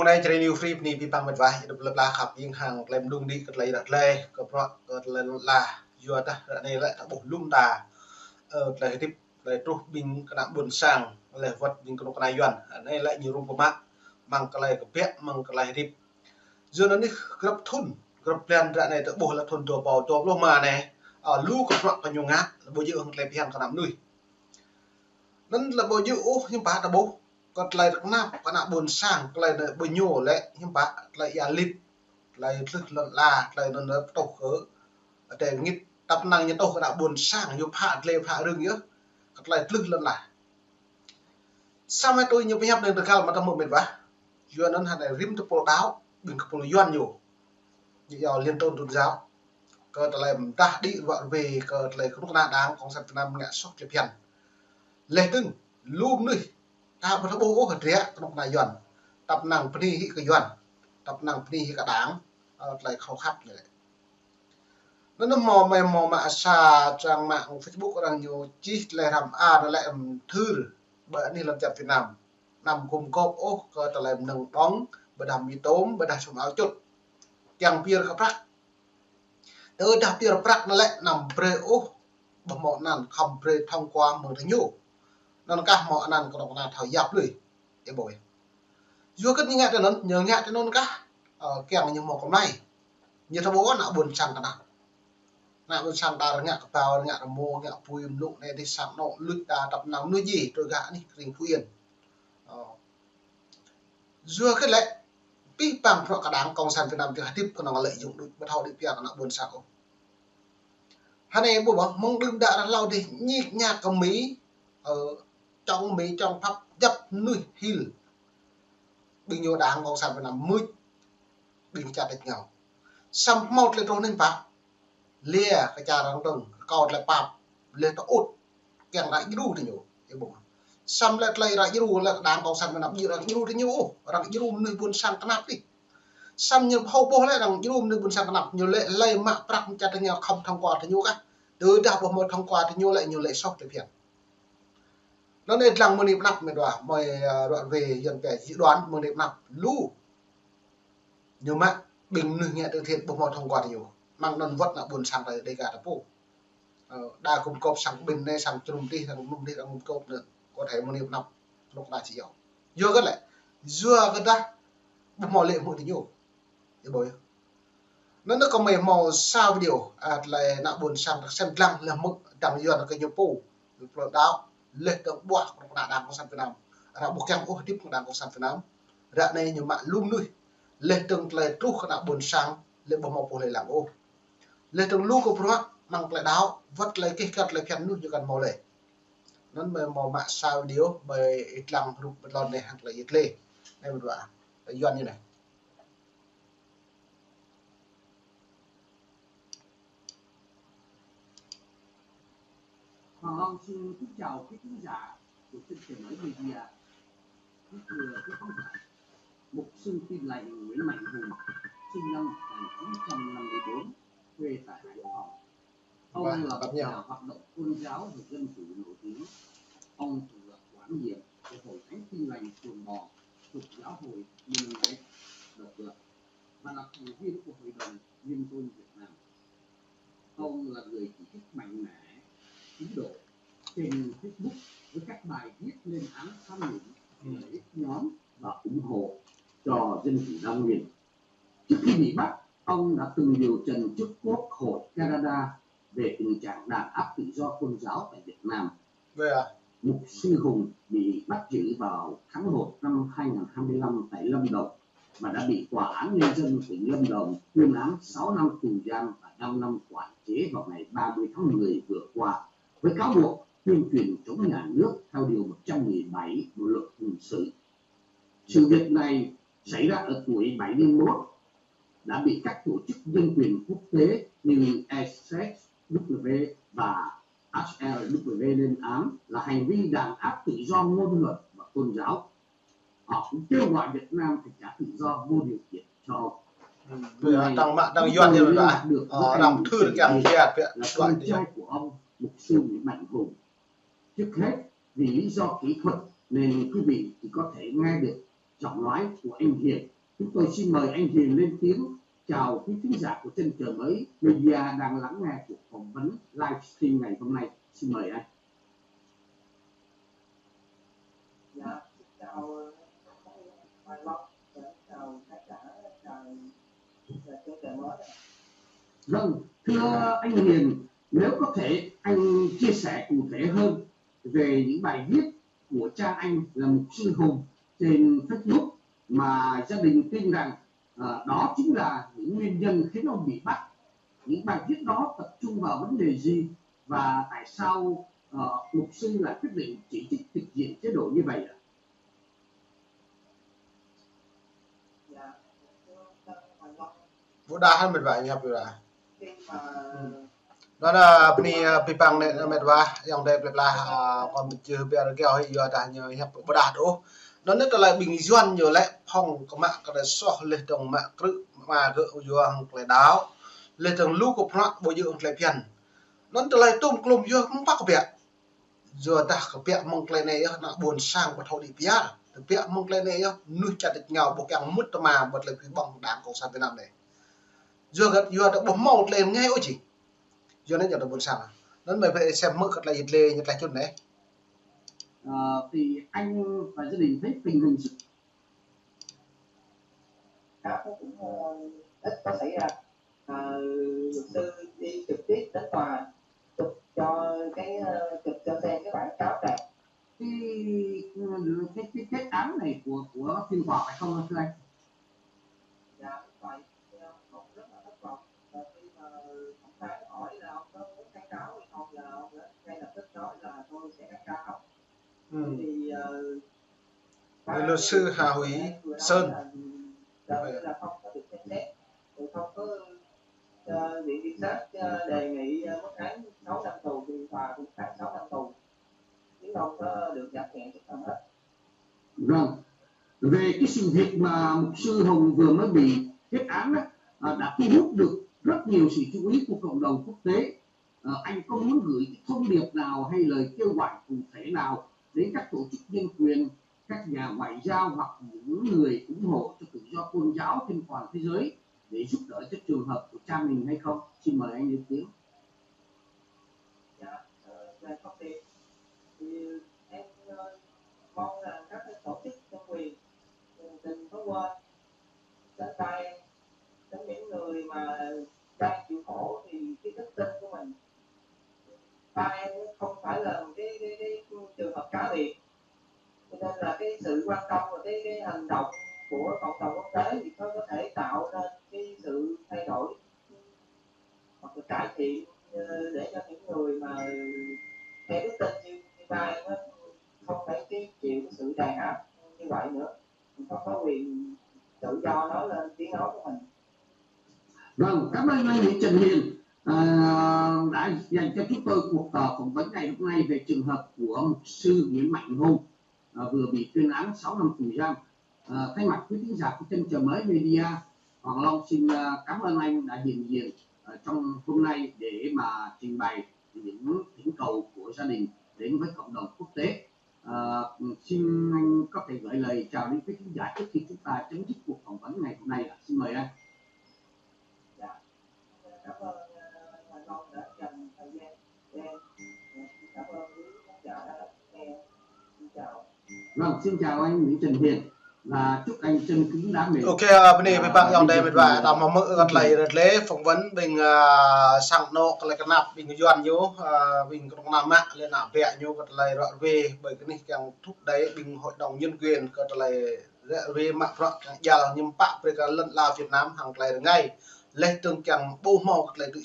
này chơi new free ni bị bằng một vài được lập là khắp những hàng làm đung đi cái lấy đặt lê cái là vừa ta này lại bổ lung đà lại tiếp lại trúc bình cái nạm buồn sang lại vật bình cái này yuan này lại nhiều rung của mạng mang cái này cái pet mang cái này tiếp giờ nó đi gấp thun gấp plan ra này bổ là thunตัว bòตัว lô mà này lưu cái đoạn cái nhung á bổ dự lại pian cái nạm nuôi nên là bổ dự nhưng bà đã bố còn lại được nạp cái nạm buồn sang lại là bổ nhổ lại nhưng bà lại lip lại rất là lại nó tàu khớ để nghịch tập năng nhân tàu cái nạm buồn sang nhiều phạt lên phạt rừng nhớ lại lưng lần lại sao mà tôi nhiều hấp nên được cao mà trong một miền vả yuan nó hẳn là rim từ bộ đáo đừng có bộ yuan nhiều như giờ liên tôn tôn giáo cơ lại ta đi gọi về cơ lại không có đáng con sản Nam ngã sốc chụp hiền lệ từng lùm nuôi ta bắt bố hạt rẻ nó là yuan tập năng pni hi cái yuan tập năng pni hi cả đáng lại khó khăn như vậy nó mò mà xa trang mạng Facebook đang nhiều chi lại làm nó lại thư bởiนี่làm chặt Việt Nam nằm cùng cốp có ta làm nâng bóng bởi đàm mì tốm bởi đàm sủng áo chốt chẳng bia các bác đàm bia các bác nó lại nằm pre bởi mọi nàn không pre thông qua mừng thành nhủ nên các mọi nàn có đọc là thảo dạp lưỡi để bồi dù kết như ngại cho nó nhớ ngại cho nó cả kèm như một con này như thằng bố nó buồn chẳng cả nào nãy bên sang đà ngạ cái bao ngạ mô ngạ pui lụng này đi sang nọ lụt đà tập nắng nuôi gì rồi gã đi rình phuyên dưa cái lệ pi bằng họ cả đáng công sản Việt Nam thì tiếp còn nó lợi dụng được bắt họ đi pian nó buồn sao hai này bố bảo mong đừng đã lâu đi nhịp nhạc của Mỹ ở trong Mỹ trong pháp dập nuôi hill bình nhiêu đáng công sản Việt Nam mới bình chặt được nhau xong một lên trong nên pháp lia cái cha răng đồng còn lại bạp lên nó út kèm lại cái thì nhiều cái bộ xăm lại lại cái là đàn còn xăm nằm như là cái thì nhiều rằng cái nơi buôn sang cái nắp đi xăm như hậu bố lại rằng cái nơi buôn sang cái nắp nhiều lệ lây mạ bạc cha thì nhau không thông qua thì nhiều cả từ đào vào một thông qua thì nhiều lệ sốc để phiền nó nên rằng mình nắp mình đoán mời đoạn về hiện về dự đoán mình nắp lú nhưng mà bình nương nhẹ từ thiện bộ một thông qua thì nhiều mang nền vật là buồn sang đây cả là phố đa cùng cột sang bình này sang chung đi sang nung đi sang cột nữa có thể một niệm năm lúc là chỉ hiểu dưa cái lại dưa cái đó một màu lệ một thì nhiều thì bồi nó có mấy màu sao điều là nạ buồn sang xem lăng là mức đằng dưa là cái nhiều phố được đáo lệ động bọa của nạ đàng của sang Việt Nam là bộ kem tiếp của đàng của sang Việt Nam ra này nhiều mạng lum nuôi lệ từng là trúc nạ buồn sang lệ bộ màu phố lệ làm lệ từng lúc của nó mang lại đáo vắt lấy cái cắt lấy phèn nút cho gần màu lệ nó màu mạ sao điếu bởi ít lăng rụp lon này hoặc là ít lê đây một đoạn doan như này Hoàng Long xin kính chào quý khán giả của chương trình nói media. Thưa quý khán giả, mục sư Tin Lành Nguyễn Mạnh Hùng sinh năm 1954 quê tại Hải Phòng. Ông là một nhà hoạt động tôn giáo và dân chủ nổi tiếng. Ông thường là quản nhiệm của Hội Thánh Tin Lành Chuồng Bò thuộc Giáo hội Mennonite độc lập và là thành viên của Hội đồng Liên tôn Việt Nam. Ông là người chỉ trích mạnh mẽ tín đồ trên Facebook với các bài viết lên án tham nhũng, lợi ích nhóm và ủng hộ cho dân chủ Nam Nguyên. Trước khi bị bắt, ông đã từng điều trần trước Quốc hội Canada về tình trạng đàn áp tự do tôn giáo tại Việt Nam. Mục sư Hùng bị bắt giữ vào tháng 1 năm 2025 tại Lâm Đồng và đã bị Tòa án Nhân dân tỉnh Lâm Đồng tuyên án 6 năm tù giam và 5 năm quản chế vào ngày 30 tháng 10 vừa qua với cáo buộc tuyên truyền chống nhà nước theo điều 117 Bộ luật hình sự. Sự việc này xảy ra ở tuổi 71 đã bị các tổ chức nhân quyền quốc tế như SSW và HLW lên án là hành vi đàn áp tự do ngôn luận và tôn giáo. Họ cũng kêu gọi Việt Nam phải trả tự do vô điều kiện cho đang doan như là làm thư được càng kia là con trai của ông mục sư Nguyễn Mạnh Hùng. Trước hết vì lý do kỹ thuật nên quý vị chỉ có thể nghe được giọng nói của anh Hiền Chúng tôi xin mời anh Hiền lên tiếng chào quý khán giả của Chân Trời Mới Media đang lắng nghe cuộc phỏng vấn livestream ngày hôm nay. Xin mời anh. Dạ, chào Hoài Long, chào khán giả, chào Chân Trời Mới. Vâng, thưa anh Hiền, nếu có thể anh chia sẻ cụ thể hơn về những bài viết của cha anh là mục sư Hùng trên Facebook mà gia đình tin rằng đó chính là những nguyên nhân khiến ông bị bắt. Những bài viết đó tập trung vào vấn đề gì và tại sao mục sư lại quyết định chỉ trích thực hiện chế độ như vậy ạ? Dạ, thưa Hoài Long, Mudahan medwa nya pura. khi mà Nona pipang ne medwa yang dai pla kon chưa biar gao hi yo ta nyo hep bodah do. Nona to lai bing yuan yo lai phong ko ma ka so le dong ma kru ma ge yo hang le dao. Le dong lu ko prak bo yo le pian. Non to lai tum klum yo không pak bia. Yo ta ka bia mong le ne yo na bon sang ko thau di bia. Bia mong le ne yo nu cha dik ngao bo kyang mut ma bot le pi bong dang ko sa Việt Nam này. Yo ga yo da bo mau lên ngay o chi. Yo nên giờ được buồn sao nên mày phải xem mức là dịch lệ nhật lại chút đấy Thì anh và gia đình thấy tình hình sự nó cũng ít có xảy ra. Luật sư đi trực tiếp đến tòa chụp cho xem cái bản cáo trạng. cái kết án này của phiên tòa phải không thưa anh? Dạ, vậy ông rất là thất vọng. Khi mà thẩm phán hỏi là ông có muốn kháng cáo hay không, là ông ngay lập tức nói là tôi sẽ kháng cáo. Thì luật sư Hà Hủy Sơn là không có được xem xét, không có viện kiểm sát đề nghị mức án 6 năm tù thì tòa cũng phạt 6 năm tù, chứ không có được giảm nhẹ chút nào hết. Vâng, về cái sự việc mà mục sư Hùng vừa mới bị kết án đã thu hút được rất nhiều sự chú ý của cộng đồng quốc tế. Anh có muốn gửi cái thông điệp nào hay lời kêu gọi cụ thể nào đến các tổ chức nhân quyền, các nhà ngoại giao hoặc những người ủng hộ cho tự do tôn giáo trên toàn thế giới để giúp đỡ cho trường hợp của cha mình hay không? Xin mời anh lên tiếng. Dạ, về thông điệp thì em mong rằng các tổ chức nhân quyền đừng có quên đến tay đến những người mà đang chịu khổ vì cái đức tin của mình. Ba em không phải là một cái trường hợp cá biệt, cho nên là cái sự quan tâm và cái hành động của cộng đồng quốc tế thì có thể tạo nên cái sự thay đổi hoặc là cải thiện để cho những người mà theo đức tin như ba em không phải chịu cái sự đàn áp như vậy nữa, mình có quyền tự do nói lên tiếng nói của mình. Vâng, cảm ơn anh Nguyễn Trần Hiền đã dành cho chúng tôi cuộc phỏng vấn ngày hôm nay về trường hợp của mục sư Nguyễn Mạnh Hùng vừa bị tuyên án 6 năm tù giam. Thay mặt quý khán giả của Chân Trời Mới Media, Hoàng Long xin cảm ơn anh đã hiện diện trong hôm nay để mà trình bày những thỉnh cầu của gia đình đến với cộng đồng quốc tế. Xin anh có thể gửi lời chào đến quý khán giả trước khi chúng ta chấm dứt cuộc phỏng vấn ngày hôm nay. Xin mời anh. Dạ, cảm ơn Hoài Long đã dành thời gian để em. Cảm ơn quý khán giả đã nghe. Xin chào. Vâng, xin chào anh Nguyễn Trần Hiền và chúc anh chân cứng đá mềm. ok bên này với bạn dòng đây medwa tao mà mơ gật lại rất lễ phỏng vấn bình sang nô cái cái nạp bình yuan nhú bình trong nam mạng lên nạp vẽ nhú gật lại rõ về bởi cái này càng thúc đẩy bình hội đồng nhân quyền gật lại về mạng rõ giờ nhưng bạn với cả lần lao Việt Nam hàng lại ngay lên tương càng bô màu lại tự